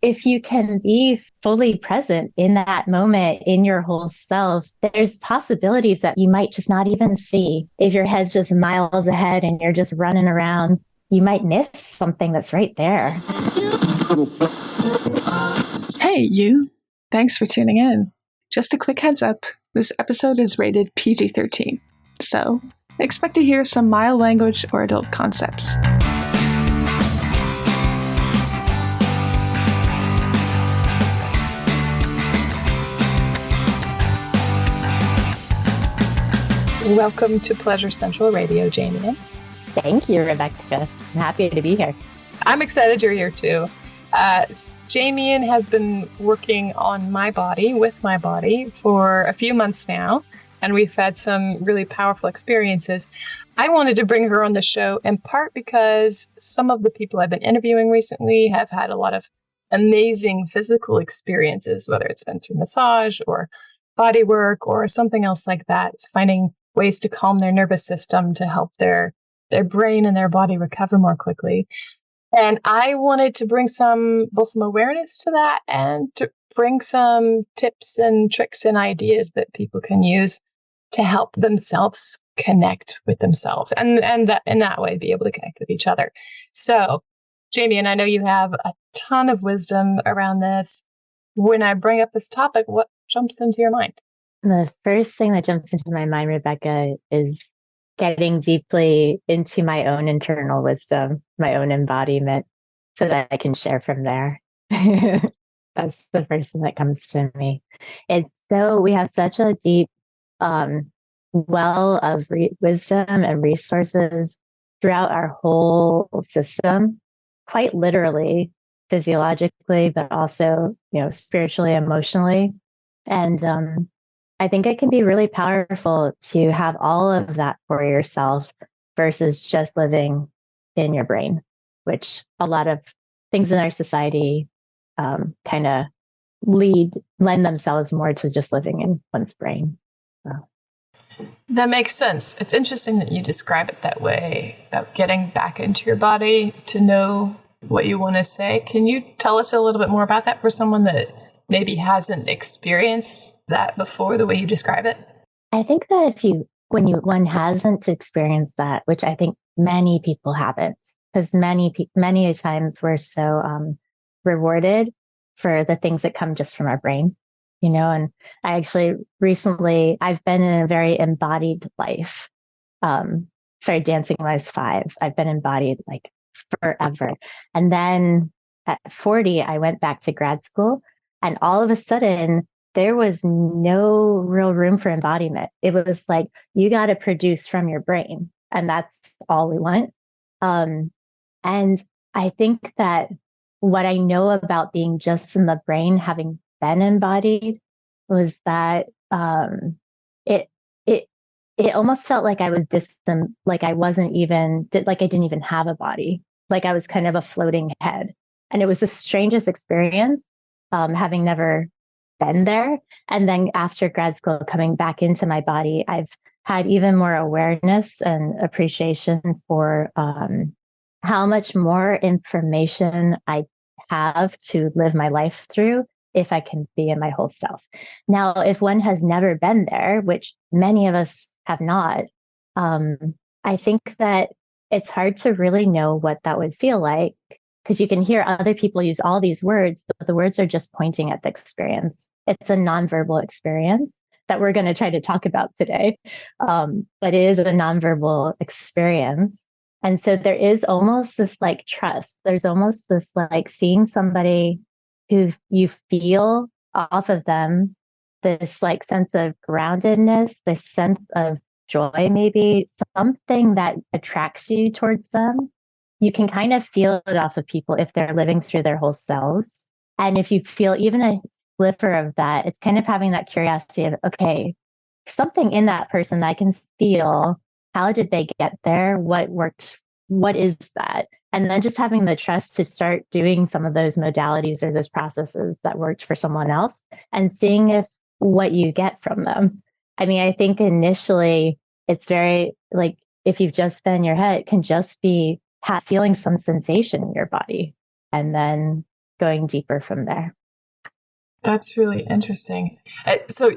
if you can be fully present in that moment in your whole self, there's possibilities that you might just not even see. If your head's just miles ahead and you're just running around, you might miss something that's right there. Hey, you. Thanks for tuning in. Just a quick heads up, this episode is rated PG-13, so expect to hear some mild language or adult concepts. Welcome to Pleasure Central Radio, Jamie. Thank you, Rebecca. I'm happy to be here. I'm excited you're here too. Jamian has been working on my body, with my body, for a few months now, and we've had some really powerful experiences. I wanted to bring her on the show in part because some of the people I've been interviewing recently have had a lot of amazing physical experiences, whether it's been through massage or body work or something else like that, finding ways to calm their nervous system to help their brain and their body recover more quickly. And I wanted to bring some awareness to that and to bring some tips and tricks and ideas that people can use to help themselves connect with themselves and that in that way be able to connect with each other. So, Jamie, and I know you have a ton of wisdom around this. When I bring up this topic, what jumps into your mind? The first thing that jumps into my mind, Rebecca, is getting deeply into my own internal wisdom, my own embodiment, so that I can share from there. That's the first thing that comes to me. We have such a deep well of wisdom and resources throughout our whole system, quite literally, physiologically, but also, spiritually, emotionally. And I think it can be really powerful to have all of that for yourself versus just living in your brain, which a lot of things in our society kind of lend themselves more to just living in one's brain. So. That makes sense. It's interesting that you describe it that way, about getting back into your body to know what you want to say. Can you tell us a little bit more about that for someone that maybe hasn't experienced that before, the way you describe it? I think that when one hasn't experienced that, which I think many people haven't, because many times we're so rewarded for the things that come just from our brain, and I actually recently, I've been in a very embodied life. Started dancing when I was 5. I've been embodied like forever. And then at 40, I went back to grad school. And all of a sudden, there was no real room for embodiment. It was like, you got to produce from your brain. And that's all we want. And I think that what I know about being just in the brain, having been embodied, was that it it it almost felt like I was distant, like I wasn't even, like I didn't even have a body, like I was kind of a floating head. And it was the strangest experience, having never been there. And then after grad school, coming back into my body, I've had even more awareness and appreciation for how much more information I have to live my life through if I can be in my whole self. Now, if one has never been there, which many of us have not, I think that it's hard to really know what that would feel like, because you can hear other people use all these words, but the words are just pointing at the experience. It's a nonverbal experience that we're going to try to talk about today. But it is a nonverbal experience. And so there is almost this like trust. There's almost this like seeing somebody who you feel off of them, this like sense of groundedness, this sense of joy, maybe something that attracts you towards them. You can kind of feel it off of people if they're living through their whole selves. And if you feel even a sliver of that, it's kind of having that curiosity of, okay, something in that person that I can feel. How did they get there? What worked? What is that? And then just having the trust to start doing some of those modalities or those processes that worked for someone else and seeing if what you get from them. I mean, I think initially it's very like, if you've just been in your head, it can just be feeling some sensation in your body. And then going deeper from there. That's really interesting. So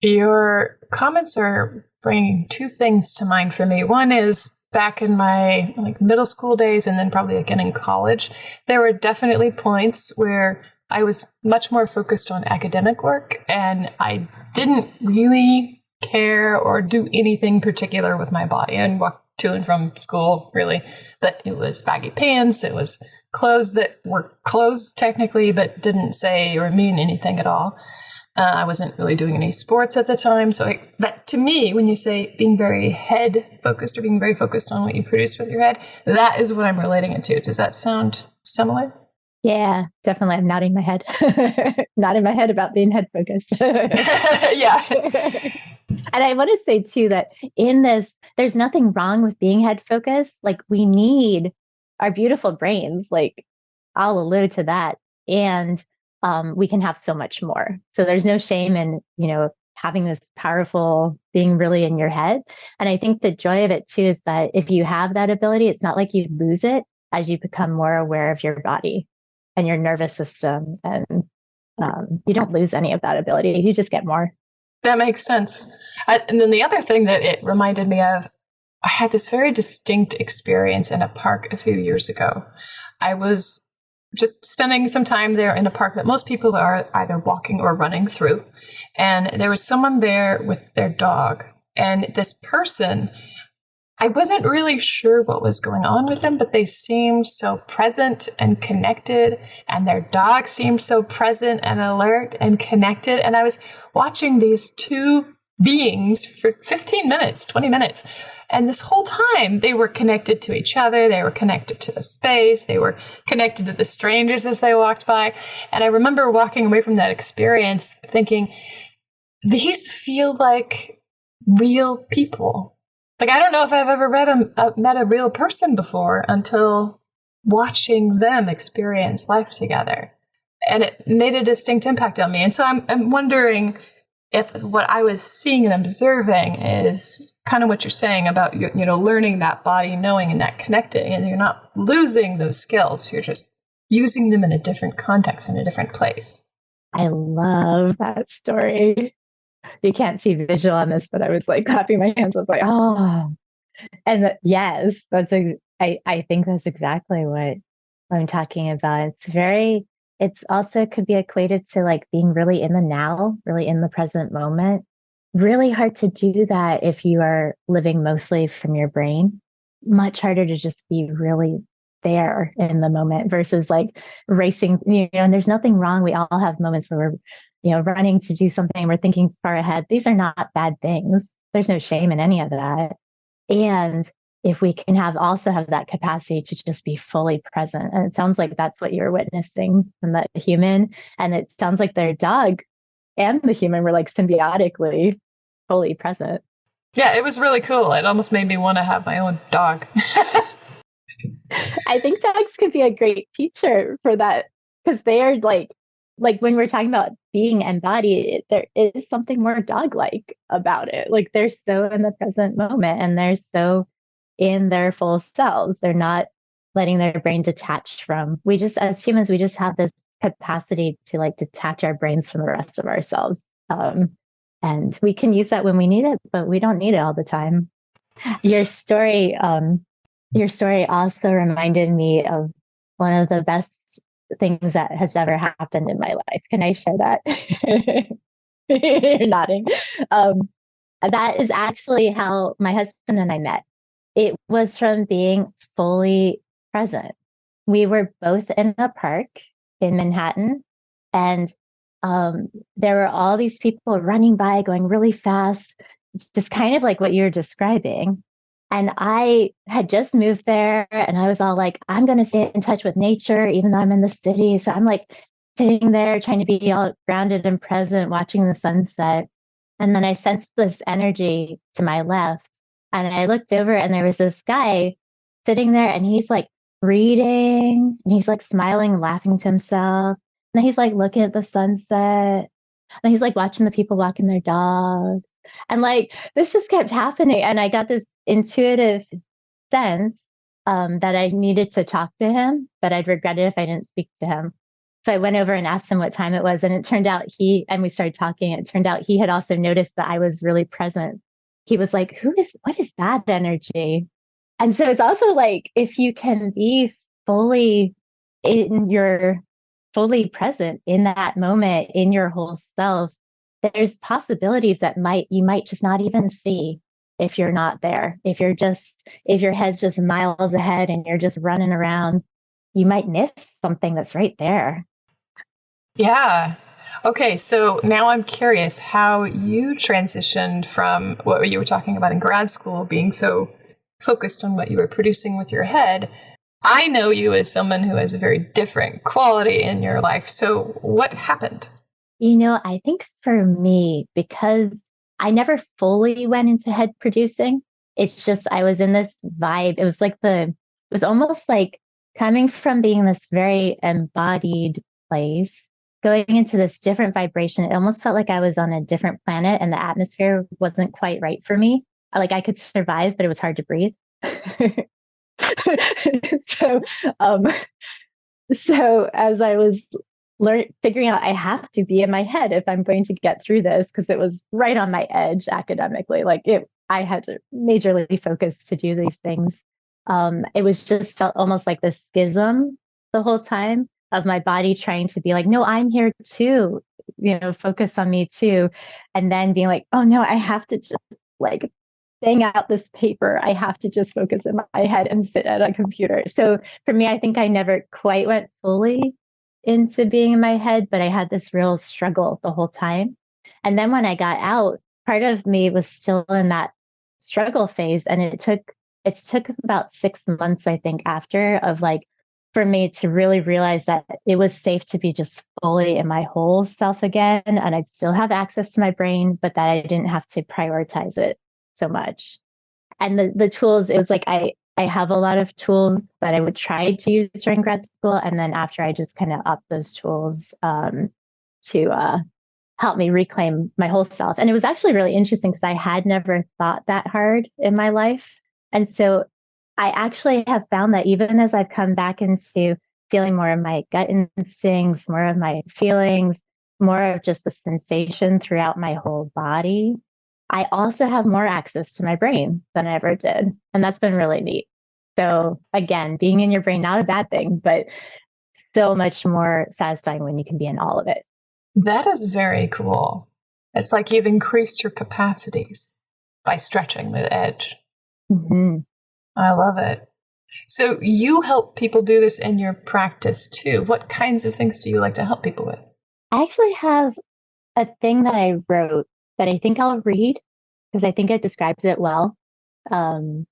your comments are bringing two things to mind for me. One is back in my middle school days, and then probably again in college, there were definitely points where I was much more focused on academic work, and I didn't really care or do anything particular with my body and walk to and from school, really. But it was baggy pants, it was clothes that were clothes technically, but didn't say or mean anything at all. I wasn't really doing any sports at the time. So that to me, when you say being very head focused or being very focused on what you produce with your head, that is what I'm relating it to. Does that sound similar? Yeah, definitely. I'm nodding my head, nodding my head about being head focused. Yeah. And I want to say too that in this, there's nothing wrong with being head focused. Like we need our beautiful brains. Like I'll allude to that. And we can have so much more. So there's no shame in, having this powerful being really in your head. And I think the joy of it too is that if you have that ability, it's not like you lose it as you become more aware of your body and your nervous system. And you don't lose any of that ability. You just get more. That makes sense. And then the other thing that it reminded me of, I had this very distinct experience in a park a few years ago. I was just spending some time there in a park that most people are either walking or running through. And there was someone there with their dog. And this person, I wasn't really sure what was going on with them, but they seemed so present and connected. And their dog seemed so present and alert and connected. And I was watching these two beings for 15 minutes, 20 minutes. And this whole time, they were connected to each other. They were connected to the space. They were connected to the strangers as they walked by. And I remember walking away from that experience thinking, these feel like real people. Like, I don't know if I've ever met a real person before until watching them experience life together. And it made a distinct impact on me. And so I'm wondering if what I was seeing and observing is kind of what you're saying about, learning that body, knowing and that connecting, and you're not losing those skills. You're just using them in a different context, in a different place. I love that story. You can't see visual on this, but I was like clapping my hands. I was like, oh, and yes, I think that's exactly what I'm talking about. It's also could be equated to like being really in the now, really in the present moment. Really hard to do that if you are living mostly from your brain. Much harder to just be really there in the moment versus like racing, and there's nothing wrong. We all have moments where we're, running to do something, we're thinking far ahead. These are not bad things. There's no shame in any of that. And if we can also have that capacity to just be fully present. And it sounds like that's what you're witnessing from the human. And it sounds like their dog and the human were like symbiotically fully present. Yeah, it was really cool. It almost made me want to have my own dog. I think dogs could be a great teacher for that because they are like when we're talking about being embodied, there is something more dog-like about it. Like they're so in the present moment and they're so in their full selves. They're not letting their brain detach from. We just, as humans, we just have this capacity to like detach our brains from the rest of ourselves. And we can use that when we need it, but we don't need it all the time. Your story also reminded me of one of the best things that has ever happened in my life. Can I share that? You're nodding. That is actually how my husband and I met. It was from being fully present. We were both in a park in Manhattan, and there were all these people running by, going really fast, just kind of like what you're describing. And I had just moved there and I was all like, I'm going to stay in touch with nature, even though I'm in the city. So I'm like sitting there trying to be all grounded and present, watching the sunset. And then I sensed this energy to my left. And I looked over and there was this guy sitting there and he's like reading and he's like smiling, laughing to himself. And then he's like looking at the sunset. And he's like watching the people walking their dogs. And like this just kept happening. And I got this intuitive sense that I needed to talk to him, but I'd regret it if I didn't speak to him. So I went over and asked him what time it was. And it turned out and we started talking. It turned out he had also noticed that I was really present. He was like, what is that energy? And so it's also like, if you can be fully fully present in that moment in your whole self, there's possibilities that you might just not even see if you're not there. If your head's just miles ahead and you're just running around, you might miss something that's right there. Yeah. Okay, so now I'm curious how you transitioned from what you were talking about in grad school, being so focused on what you were producing with your head. I know you as someone who has a very different quality in your life. So what happened? I think for me, because I never fully went into head producing, it's just I was in this vibe. It was almost like coming from being this very embodied place, going into this different vibration. It almost felt like I was on a different planet and the atmosphere wasn't quite right for me. Like I could survive, but it was hard to breathe. so, um, so as I was figuring out I have to be in my head if I'm going to get through this, because it was right on my edge academically. I had to majorly focus to do these things. It was just felt almost like this schism the whole time of my body trying to be like, no, I'm here too, focus on me too. And then being like, oh no, I have to just like bang out this paper. I have to just focus in my head and sit at a computer. So for me, I think I never quite went fully into being in my head, but I had this real struggle the whole time. And then when I got out, part of me was still in that struggle phase. And it took about 6 months, I think, after of like for me to really realize that it was safe to be just fully in my whole self again. And I'd still have access to my brain, but that I didn't have to prioritize it so much. And the tools, it was like I have a lot of tools that I would try to use during grad school. And then after I just kind of up those tools to help me reclaim my whole self. And it was actually really interesting because I had never thought that hard in my life. And so I actually have found that even as I've come back into feeling more of my gut instincts, more of my feelings, more of just the sensation throughout my whole body, I also have more access to my brain than I ever did. And that's been really neat. So again, being in your brain, not a bad thing, but so much more satisfying when you can be in all of it. That is very cool. It's like you've increased your capacities by stretching the edge. Mm-hmm. I love it. So you help people do this in your practice too. What kinds of things do you like to help people with? I actually have a thing that I wrote that I think I'll read because I think it describes it well. Um,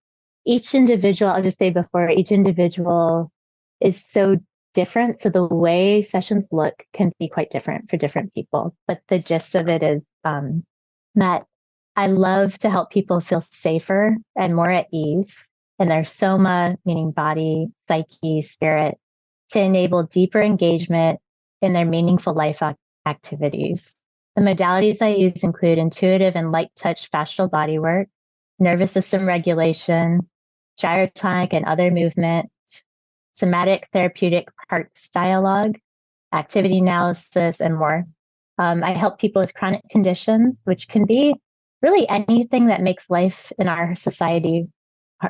each individual, I'll just say before, each individual is so different. So the way sessions look can be quite different for different people. But the gist of it is that I love to help people feel safer and more at ease in their soma, meaning body, psyche, spirit, to enable deeper engagement in their meaningful life activities. The modalities I use include intuitive and light touch fascial body work, nervous system regulation, gyrotonic and other movement, somatic therapeutic parts dialogue, activity analysis, and more. I help people with chronic conditions, which can be really anything that makes life in our society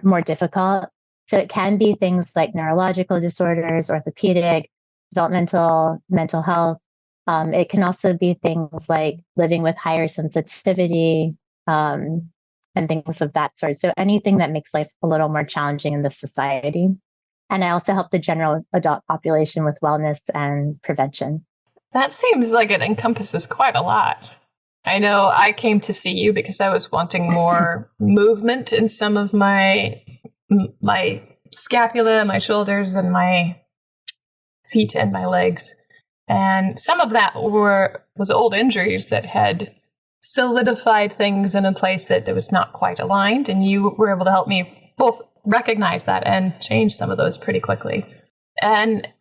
more difficult. So it can be things like neurological disorders, orthopedic, developmental, mental health. It can also be things like living with higher sensitivity and things of that sort. So anything that makes life a little more challenging in this society. And I also help the general adult population with wellness and prevention. That seems like it encompasses quite a lot. I know I came to see you because I was wanting more movement in some of my scapula, my shoulders, and my feet and my legs. And some of that was old injuries that had solidified things in a place that was not quite aligned. And you were able to help me both recognize that and change some of those pretty quickly. And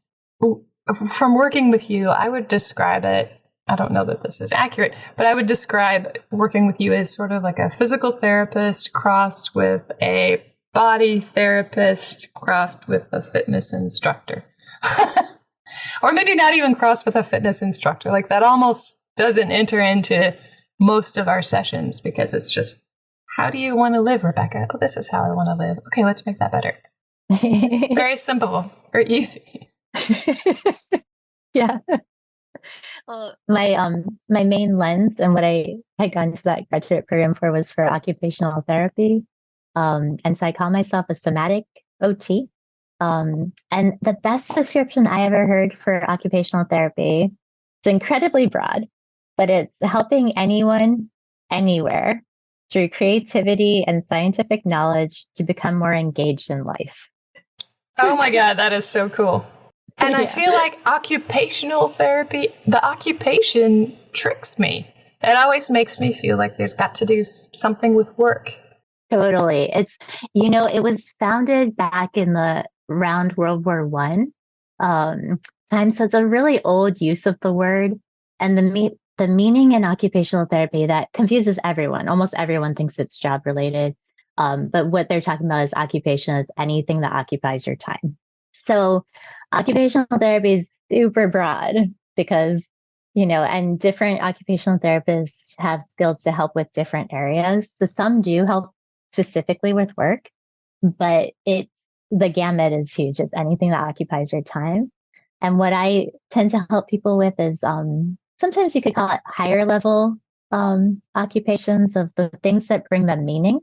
from working with you, I would describe it, I don't know that this is accurate, but I would describe working with you as sort of like a physical therapist crossed with a body therapist crossed with a fitness instructor. Or maybe not even cross with a fitness instructor. Like that almost doesn't enter into most of our sessions because it's just, how do you want to live, Rebecca? Oh, this is how I want to live. Okay, let's make that better. Very simple or easy. Yeah. Well, my main lens and what I had gone to that graduate program for was for occupational therapy. And so I call myself a somatic OT. And the best description I ever heard for occupational therapy, it's incredibly broad, but it's helping anyone, anywhere, through creativity and scientific knowledge to become more engaged in life. Oh my God, that is so cool. And I feel like occupational therapy, the occupation tricks me. It always makes me feel like there's got to do something with work. Totally. It was founded back in the around World War One time. So it's a really old use of the word. And the meaning in occupational therapy that confuses everyone. Almost everyone thinks it's job related. But what they're talking about is occupation is anything that occupies your time. So occupational therapy is super broad because, and different occupational therapists have skills to help with different areas. So some do help specifically with work, but the gamut is huge. It's anything that occupies your time. And what I tend to help people with is sometimes you could call it higher level occupations of the things that bring them meaning.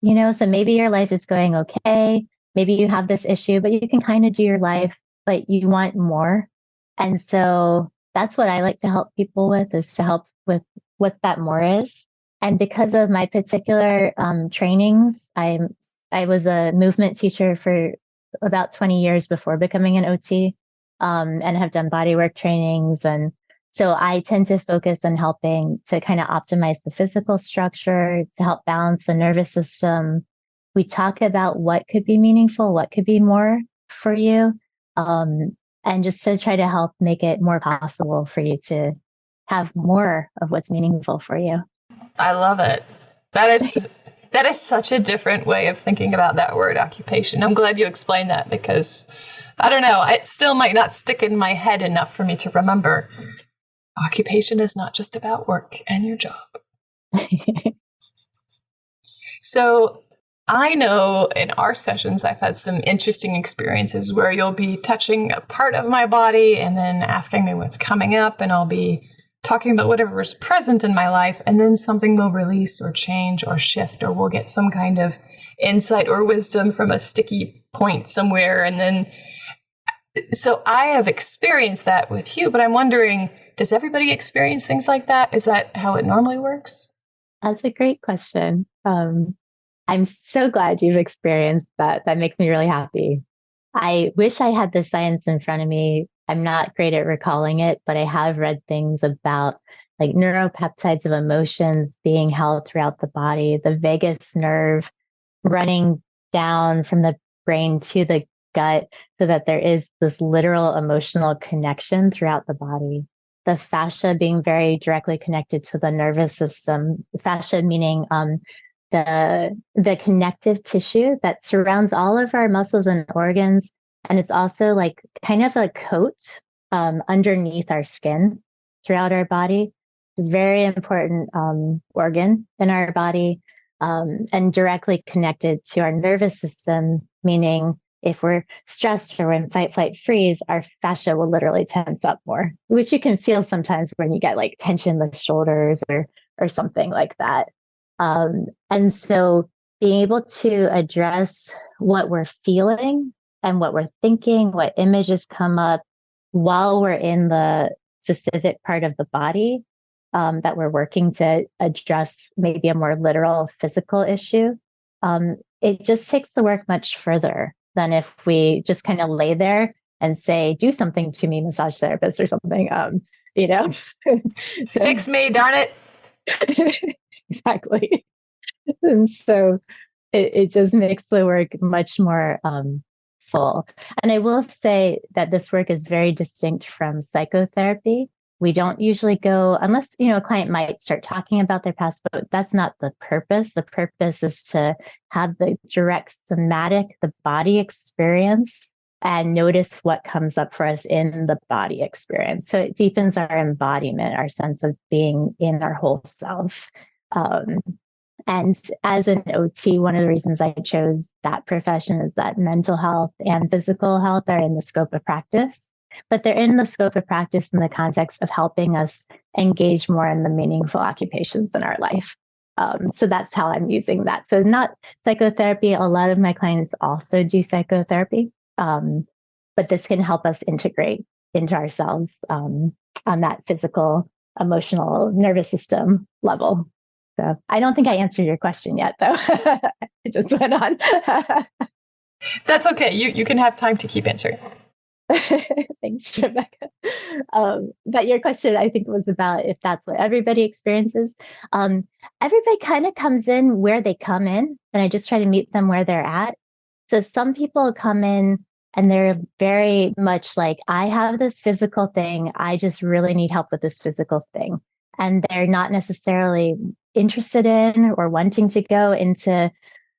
So maybe your life is going okay. Maybe you have this issue, but you can kind of do your life, but you want more. And so that's what I like to help people with, is to help with what that more is. And because of my particular trainings, I was a movement teacher for about 20 years before becoming an OT, and have done bodywork trainings. And so I tend to focus on helping to kind of optimize the physical structure, to help balance the nervous system. We talk about what could be meaningful, what could be more for you, and just to try to help make it more possible for you to have more of what's meaningful for you. I love it. That is such a different way of thinking about that word occupation. I'm glad you explained that because I don't know, it still might not stick in my head enough for me to remember. Occupation is not just about work and your job. So I know in our sessions, I've had some interesting experiences where you'll be touching a part of my body and then asking me what's coming up, and I'll be talking about whatever's present in my life, and then something will release or change or shift, or we'll get some kind of insight or wisdom from a sticky point somewhere. And then, so I have experienced that with you, but I'm wondering, does everybody experience things like that? Is that how it normally works? That's a great question. I'm so glad you've experienced that. That makes me really happy. I wish I had the science in front of me. I'm not great at recalling it, but I have read things about like neuropeptides of emotions being held throughout the body, the vagus nerve running down from the brain to the gut so that there is this literal emotional connection throughout the body. The fascia being very directly connected to the nervous system. Fascia meaning the connective tissue that surrounds all of our muscles and organs. And it's also like kind of a coat underneath our skin throughout our body. It's a very important organ in our body, and directly connected to our nervous system, meaning if we're stressed or we're in fight, flight, freeze, our fascia will literally tense up more, which you can feel sometimes when you get like tension in the shoulders or something like that. And so being able to address what we're feeling and what we're thinking, what images come up while we're in the specific part of the body that we're working to address maybe a more literal physical issue, it just takes the work much further than if we just kind of lay there and say, do something to me, massage therapist or something, Fix me, darn it. Exactly. And so it just makes the work much more full. And I will say that this work is very distinct from psychotherapy. We don't usually go, unless, a client might start talking about their past, but that's not the purpose. The purpose is to have the direct somatic, the body experience and notice what comes up for us in the body experience. So it deepens our embodiment, our sense of being in our whole self. Um, and as an OT, one of the reasons I chose that profession is that mental health and physical health are in the scope of practice, but they're in the scope of practice in the context of helping us engage more in the meaningful occupations in our life. So that's how I'm using that. So not psychotherapy. A lot of my clients also do psychotherapy, but this can help us integrate into ourselves on that physical, emotional, nervous system level. So I don't think I answered your question yet, though. I just went on. That's okay. You can have time to keep answering. Thanks, Rebecca. But your question, I think, was about if that's what everybody experiences. Everybody kind of comes in where they come in, and I just try to meet them where they're at. So some people come in and they're very much like, I have this physical thing. I just really need help with this physical thing. And they're not necessarily interested in or wanting to go into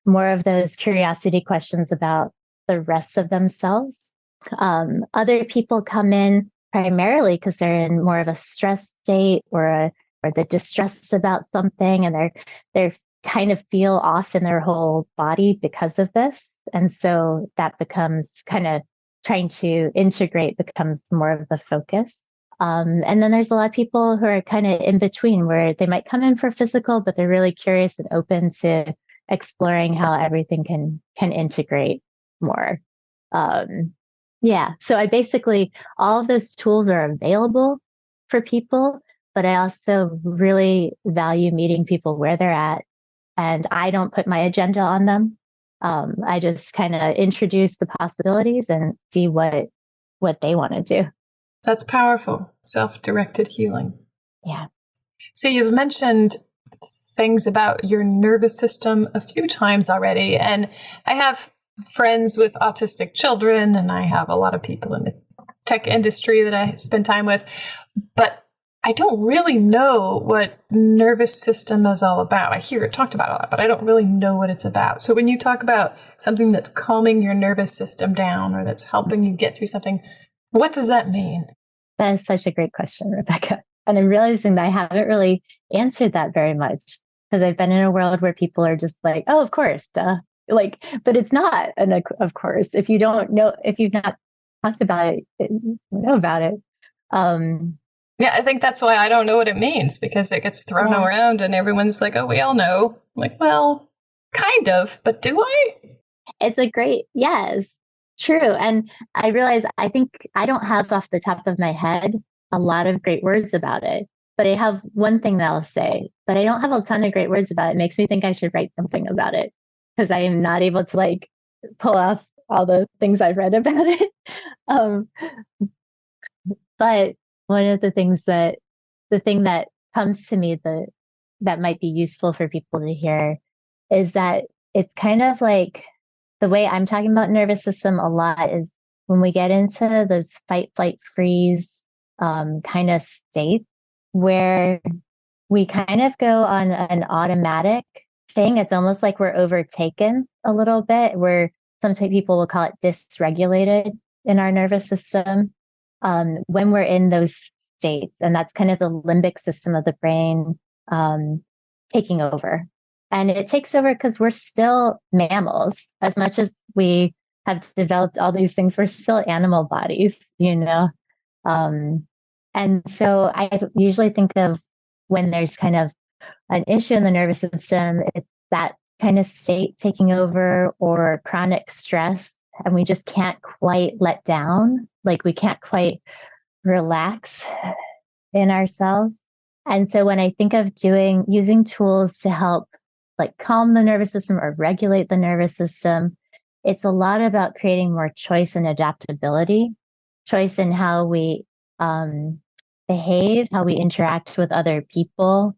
more of those curiosity questions about the rest of themselves. Other people come in primarily because they're in more of a stress state or they're distressed about something, and they're kind of feel off in their whole body because of this. And so that becomes kind of trying to integrate becomes more of the focus. And then there's a lot of people who are kind of in between where they might come in for physical, but they're really curious and open to exploring how everything can integrate more. Yeah. So I basically, all of those tools are available for people, but I also really value meeting people where they're at. And I don't put my agenda on them. I just kind of introduce the possibilities and see what they want to do. That's powerful. Self-directed healing. Yeah. So you've mentioned things about your nervous system a few times already. And I have friends with autistic children, and I have a lot of people in the tech industry that I spend time with. But I don't really know what nervous system is all about. I hear it talked about a lot, but I don't really know what it's about. So when you talk about something that's calming your nervous system down or that's helping you get through something, what does that mean? That is such a great question, Rebecca. And I'm realizing that I haven't really answered that very much because I've been in a world where people are just like, oh, of course, duh. Like, but it's not an of course. If you don't know, if you've not talked about it, you know about it. Yeah, I think that's why I don't know what it means, because it gets thrown around and everyone's like, oh, we all know. I'm like, well, kind of, but do I? It's a great, yes, true. And I realize I think I don't have off the top of my head a lot of great words about it, but I have one thing that I'll say, but I don't have a ton of great words about it. It makes me think I should write something about it because I am not able to like pull off all the things I've read about it. But one of the thing that comes to me that might be useful for people to hear is that it's kind of like the way I'm talking about nervous system a lot is when we get into those fight, flight, freeze kind of states where we kind of go on an automatic thing. It's almost like we're overtaken a little bit, where some people will call it dysregulated in our nervous system when we're in those states. And that's kind of the limbic system of the brain taking over. And it takes over because we're still mammals. As much as we have developed all these things, we're still animal bodies, you know? And so I usually think of when there's kind of an issue in the nervous system, it's that kind of state taking over or chronic stress. And we just can't quite let down, like we can't quite relax in ourselves. And so when I think of using tools to help like calm the nervous system or regulate the nervous system, it's a lot about creating more choice and adaptability, choice in how we behave, how we interact with other people,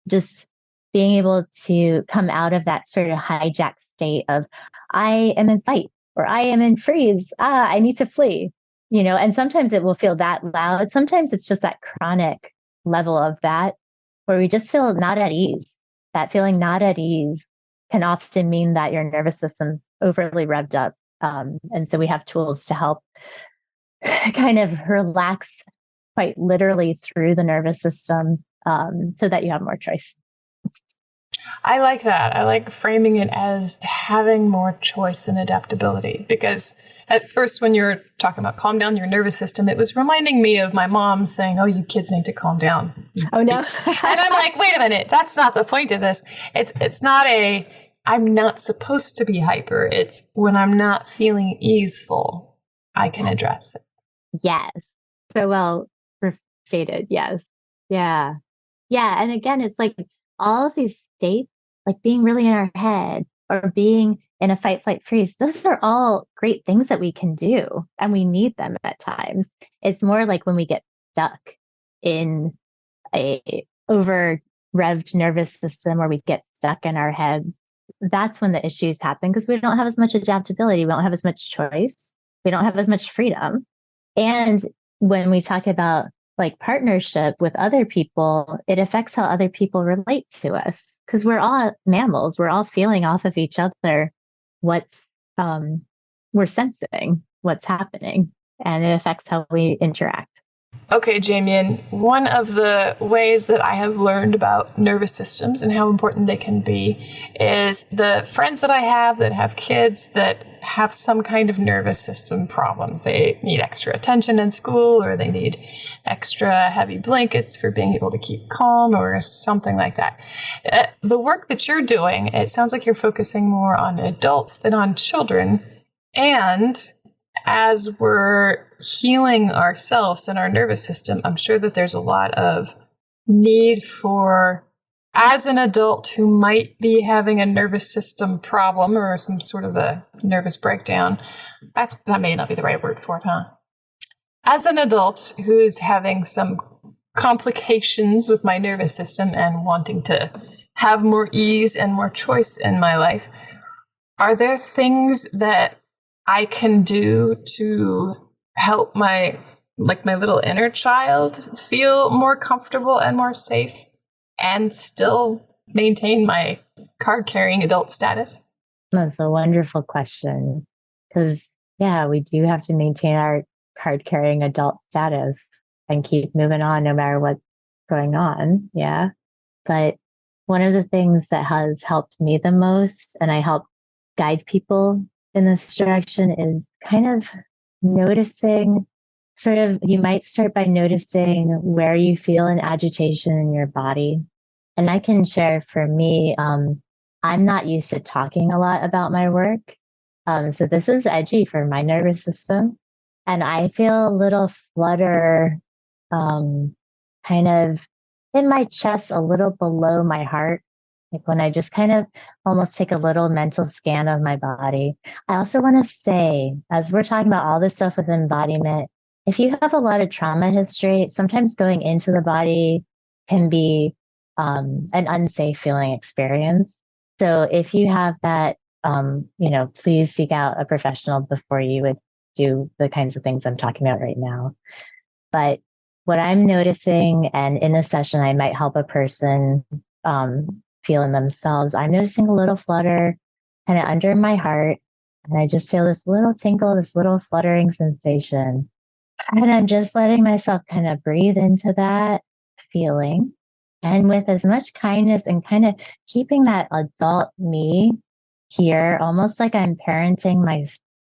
just being able to come out of that sort of hijack state of I am in fight or I am in freeze. I need to flee, you know, and sometimes it will feel that loud. Sometimes it's just that chronic level of that where we just feel not at ease. That feeling not at ease can often mean that your nervous system's overly revved up And so we have tools to help kind of relax quite literally through the nervous system, so that you have more choice. I like that. I like framing it as having more choice and adaptability, because at first, when you're talking about calm down your nervous system, it was reminding me of my mom saying, "Oh, you kids need to calm down." Oh no. And I'm like, wait a minute, that's not the point of this. It's not a I'm not supposed to be hyper. It's when I'm not feeling easeful, I can address it. Yes. So well stated. Yes. Yeah. Yeah. And again, it's like all of these states, like being really in our head or being in a fight, flight, freeze, those are all great things that we can do and we need them at times. It's more like when we get stuck in a over revved nervous system or we get stuck in our head, that's when the issues happen because we don't have as much adaptability. We don't have as much choice. We don't have as much freedom. And when we talk about like partnership with other people, it affects how other people relate to us because we're all mammals. We're all feeling off of each other what's we're sensing, what's happening, and it affects how we interact. Okay, Jamian, one of the ways that I have learned about nervous systems and how important they can be is the friends that I have that have kids that have some kind of nervous system problems. They need extra attention in school, or they need extra heavy blankets for being able to keep calm, or something like that. The work that you're doing, it sounds like you're focusing more on adults than on children. And as we're healing ourselves and our nervous system, I'm sure that there's a lot of need for, as an adult who might be having a nervous system problem or some sort of a nervous breakdown, that may not be the right word for it, huh? As an adult who's having some complications with my nervous system and wanting to have more ease and more choice in my life, are there things that I can do to help my little inner child feel more comfortable and more safe and still maintain my card-carrying adult status? That's a wonderful question because, yeah, we do have to maintain our card-carrying adult status and keep moving on no matter what's going on. Yeah. But one of the things that has helped me the most, and I help guide people in this direction, is kind of noticing you might start by noticing where you feel an agitation in your body. And I can share for me, I'm not used to talking a lot about my work. So this is edgy for my nervous system. And I feel a little flutter, kind of in my chest, a little below my heart. Like when I just kind of almost take a little mental scan of my body. I also want to say, as we're talking about all this stuff with embodiment, if you have a lot of trauma history, sometimes going into the body can be an unsafe feeling experience. So if you have that, please seek out a professional before you would do the kinds of things I'm talking about right now. But what I'm noticing, and in a session, I might help a person feel in themselves. I'm noticing a little flutter kind of under my heart. And I just feel this little tinkle, this little fluttering sensation. And I'm just letting myself kind of breathe into that feeling. And with as much kindness and kind of keeping that adult me here, almost like I'm parenting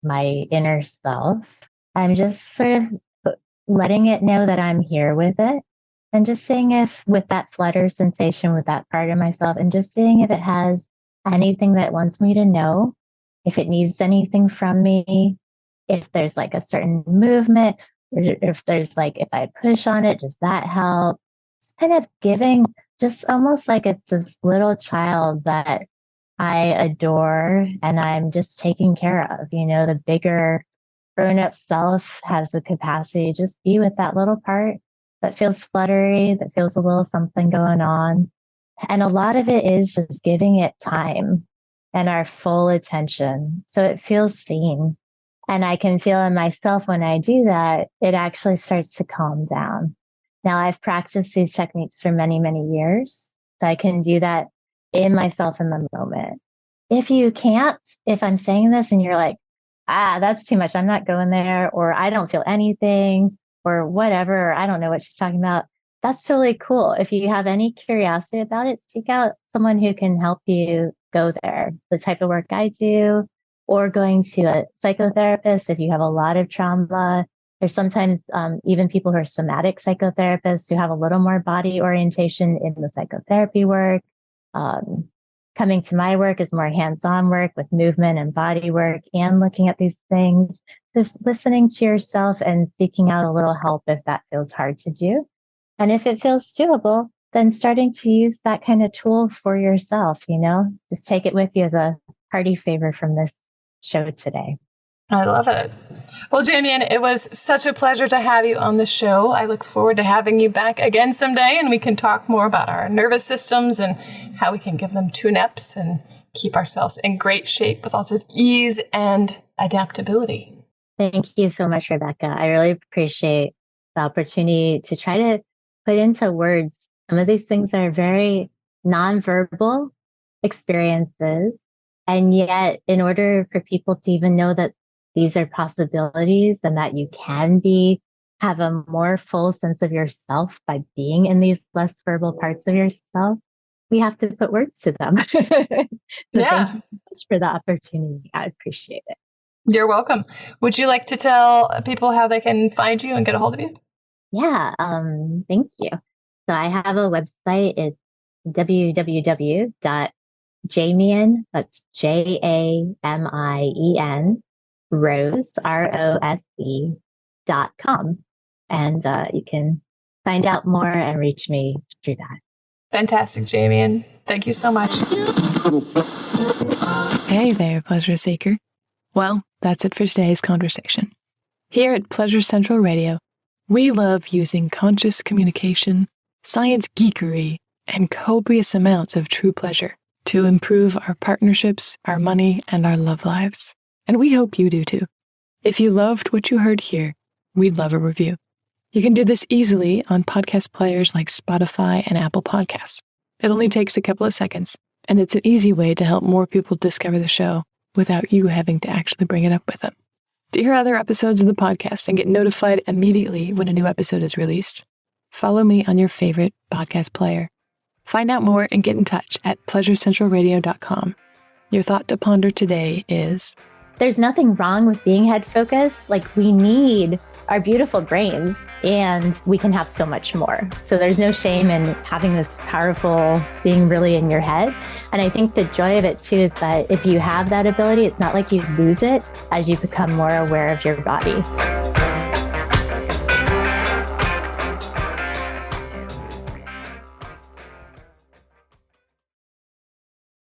my inner self. I'm just sort of letting it know that I'm here with it. And just seeing if with that flutter sensation, with that part of myself, and just seeing if it has anything that it wants me to know, if it needs anything from me, if there's like a certain movement, or if there's like, if I push on it, does that help? Just kind of giving, just almost like it's this little child that I adore and I'm just taking care of. The bigger grown up self has the capacity to just be with that little part that feels fluttery, that feels a little something going on. And a lot of it is just giving it time and our full attention so it feels seen. And I can feel in myself when I do that, it actually starts to calm down. Now, I've practiced these techniques for many, many years, so I can do that in myself in the moment. If you can't, if I'm saying this and you're like, that's too much. I'm not going there, or I don't feel anything, or whatever. Or I don't know what she's talking about. That's totally cool. If you have any curiosity about it, seek out someone who can help you go there. The type of work I do, or going to a psychotherapist if you have a lot of trauma. There's sometimes even people who are somatic psychotherapists who have a little more body orientation in the psychotherapy work. Um, Coming to my work is more hands-on work with movement and body work and looking at these things. So listening to yourself and seeking out a little help if that feels hard to do. And if it feels doable, then starting to use that kind of tool for yourself, just take it with you as a party favor from this show today. I love it. Well, Jamian, it was such a pleasure to have you on the show. I look forward to having you back again someday, and we can talk more about our nervous systems and how we can give them tune-ups and keep ourselves in great shape with lots of ease and adaptability. Thank you so much, Rebecca. I really appreciate the opportunity to try to put into words some of these things that are very nonverbal experiences. And yet, in order for people to even know that these are possibilities and that you can have a more full sense of yourself by being in these less verbal parts of yourself, we have to put words to them. So Thank you so much for the opportunity. I appreciate it. You're welcome. Would you like to tell people how they can find you and get a hold of you? Yeah, thank you. So I have a website. It's www.Jamien, that's JAMIEN, Rose, ROSE.com. And you can find out more and reach me through that. Fantastic, Jamian. Thank you so much. Hey there, Pleasure Seeker. Well, that's it for today's conversation. Here at Pleasure Central Radio, we love using conscious communication, science geekery, and copious amounts of true pleasure to improve our partnerships, our money, and our love lives. And we hope you do too. If you loved what you heard here, we'd love a review. You can do this easily on podcast players like Spotify and Apple Podcasts. It only takes a couple of seconds, and it's an easy way to help more people discover the show without you having to actually bring it up with them. To hear other episodes of the podcast and get notified immediately when a new episode is released, follow me on your favorite podcast player. Find out more and get in touch at pleasurecentralradio.com. Your thought to ponder today is: there's nothing wrong with being head focused. Like, we need our beautiful brains, and we can have so much more. So there's no shame in having this powerful being really in your head. And I think the joy of it too is that if you have that ability, it's not like you lose it as you become more aware of your body.